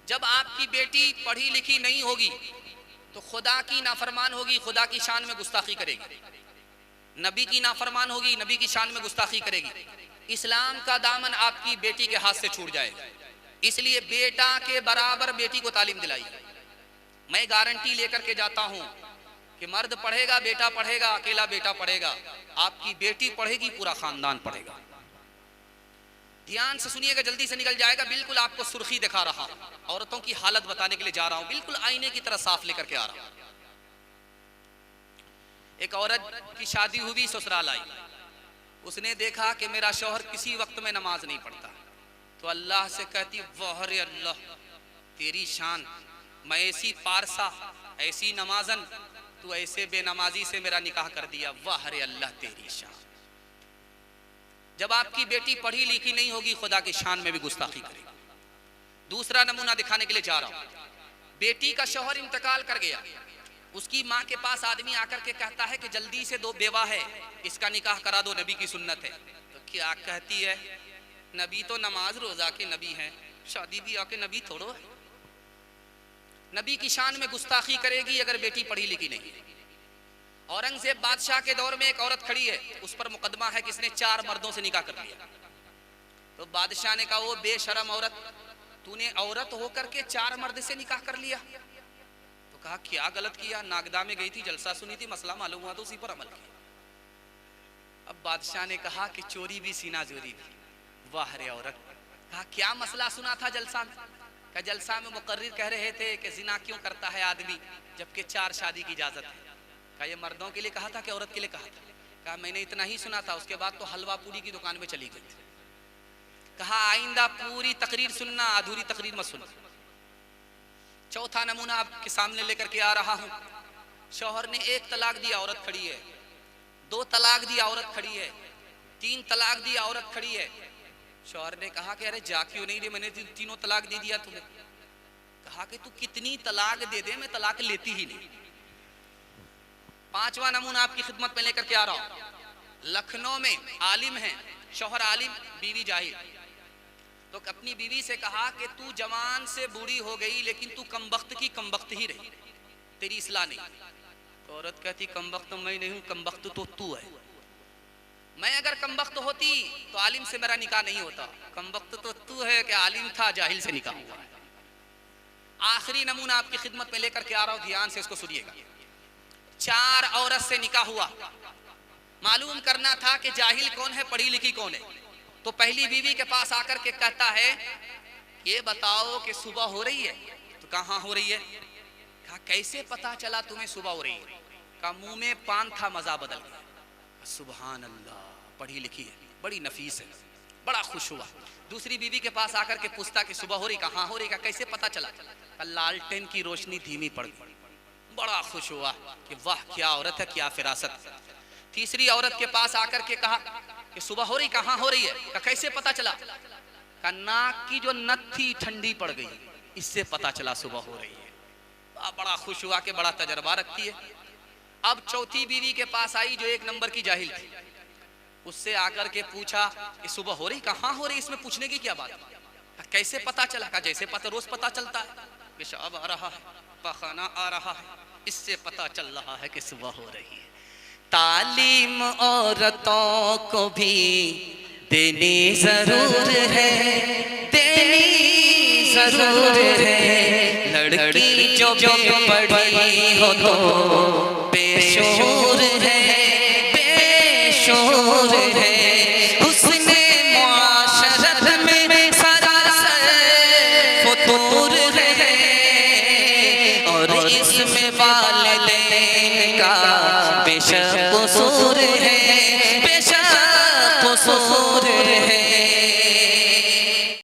जब आपकी बेटी पढ़ी लिखी नहीं होगी तो खुदा की नाफरमान होगी, खुदा की शान में गुस्ताखी करेगी, नबी की नाफरमान होगी, नबी की शान में गुस्ताखी करेगी, इस्लाम का दामन आपकी बेटी के हाथ से छूट जाएगा। इसलिए बेटा के बराबर बेटी को तालीम दिलाई। मैं गारंटी लेकर के जाता हूं कि मर्द पढ़ेगा, बेटा पढ़ेगा, अकेला बेटा पढ़ेगा, आपकी बेटी पढ़ेगी, पूरा खानदान पढ़ेगा। ध्यान से सुनिएगा, जल्दी से निकल जाएगा। बिल्कुल आपको सुर्खी दिखा रहा हूं, औरतों की हालत बताने के लिए जा रहा हूं, बिल्कुल आईने की तरह साफ लेकर के आ रहा हूं। एक औरत की शादी हुई, ससुराल आई, उसने देखा कि मेरा शौहर किसी वक्त में नमाज नहीं पढ़ता, तो अल्लाह से कहती, वाह रे अल्लाह तेरी शान, मैं ऐसी पारसा, ऐसी नमाजन, तू ऐसे बेनमाजी से मेरा निकाह कर दिया, वाह रे अल्लाह तेरी शान। जब आपकी बेटी पढ़ी लिखी नहीं होगी, खुदा की शान में भी गुस्ताखी करेगी। दूसरा नमूना दिखाने के लिए जा रहा हूं। बेटी का शौहर इंतकाल कर गया, उसकी माँ के पास आदमी आकर के कहता है कि जल्दी से दो बेवा है, इसका निकाह करा दो, नबी की सुन्नत है। तो क्या कहती है, नबी तो नमाज रोजा के नबी हैं, शादी ब्याह के नबी थोड़ो है। नबी की शान में गुस्ताखी करेगी अगर बेटी पढ़ी लिखी नहीं है। औरंगजेब बादशाह के दौर में एक औरत खड़ी है, उस पर मुकदमा है कि इसने 4 मर्दों से निकाह कर लिया। तो बादशाह ने कहा, वो बेशरम औरत, तूने औरत होकर के 4 मर्द से निकाह कर लिया। तो कहा क्या गलत किया, नागदा में गई थी, जलसा सुनी थी, मसला मालूम हुआ तो उसी पर अमल किया। अब बादशाह ने कहा कि चोरी भी सीना जोरी भी, वाह रे औरत। कहा क्या मसला सुना था जलसा में? कहा जलसा में मुकर्रिर कह रहे थे कि जिना क्यों करता है आदमी जबकि 4 शादी की इजाजत है। कहा ये मर्दों के लिए कहा था कि औरत के लिए कहा था? कहा मैंने इतना ही सुना था, उसके बाद तो हलवा पूरी की दुकान में चली गई थी। कहा आइंदा पूरी तकरीर सुनना, अधूरी तकरीर मत सुनना। चौथा नमूना आपके सामने लेकर के आ रहा हूं। शौहर ने 1 तलाक दिया, औरत खड़ी है, 2 तलाक दिया, औरत खड़ी है, 3 तलाक दिया, औरत खड़ी है। शौहर ने कहा कि अरे जा क्यों नहीं रे, मैंने 3 तलाक दे दिया तुम्हें। कहा कि तू कितनी तलाक दे दे, मैं तलाक लेती ही नहीं। 5वां नमूना आपकी खिदमत में लेकर के आ रहा हूं। लखनऊ में आलिम है, शौहर आलिम, बीवी जाहिल। तो अपनी बीवी से कहा कि तू जवान से बूढ़ी हो गई लेकिन तू कमबख्त की कमबख्त ही रही, तेरी इस्लाह नहीं। तो औरत कहती कमबख्त मैं नहीं हूं, कमबख्त तो तू है। मैं अगर कमबख्त होती तो आलिम से मेरा निकाह नहीं होता, कमबख्त तो तू है कि आलिम था जाहिल से निकाह हुआ। आखिरी नमूना आपकी खिदमत में लेकर के आ रहा हूं, ध्यान से इसको सुनिएगा। 4 औरत से निकाह हुआ, मालूम करना था कि जाहिल कौन है, पढ़ी लिखी कौन है। तो पहली बीवी के पास आकर के कहता है ये बताओ कि सुबह हो रही है? तो कहाँ हो रही है? कहा कैसे पता चला तुम्हें सुबह हो रही है? कहा मुंह में पान था, मजा बदल गया। सुभान अल्लाह, पढ़ी लिखी है, बड़ी नफीस है, बड़ा खुश हुआ। दूसरी बीवी के पास आकर के पूछता कि सुबह हो रही? कहाँ हो रही? का कैसे पता चला? लालटेन की रोशनी धीमी पड़ गई। बड़ा खुश हुआ कि वाह क्या औरत है, क्या फिरासत। तीसरी औरत के पास आकर के कहा कि सुबह हो रही? कहाँ हो रही है? का कैसे पता चला? का नाक की जो नथ थी ठंडी पड़ गई, इससे पता चला सुबह हो रही है। बड़ा खुश हुआ कि बड़ा तजर्बा रखती है। अब चौथी बीवी के पास आई जो 1 नंबर की जाहिल थी, उससे आकर के पूछा कि सुबह हो रही? कहाँ हो रही? इसमें पूछने की क्या बात? कैसे पता चला? का जैसे पता रोज पता चलता है, पेशाब आ रहा है, पखाना आ रहा है, इससे पता चल रहा है कि सुबह हो रही है। तालीम औरतों को भी देनी जरूर है, देनी जरूर है। लड़की जो पढ़ी हो तो बेशोर है, बेशोर है। उसने मुआशरत में सरासर फतूर है, और इसमें वालिदैन का बेशक कसूर है।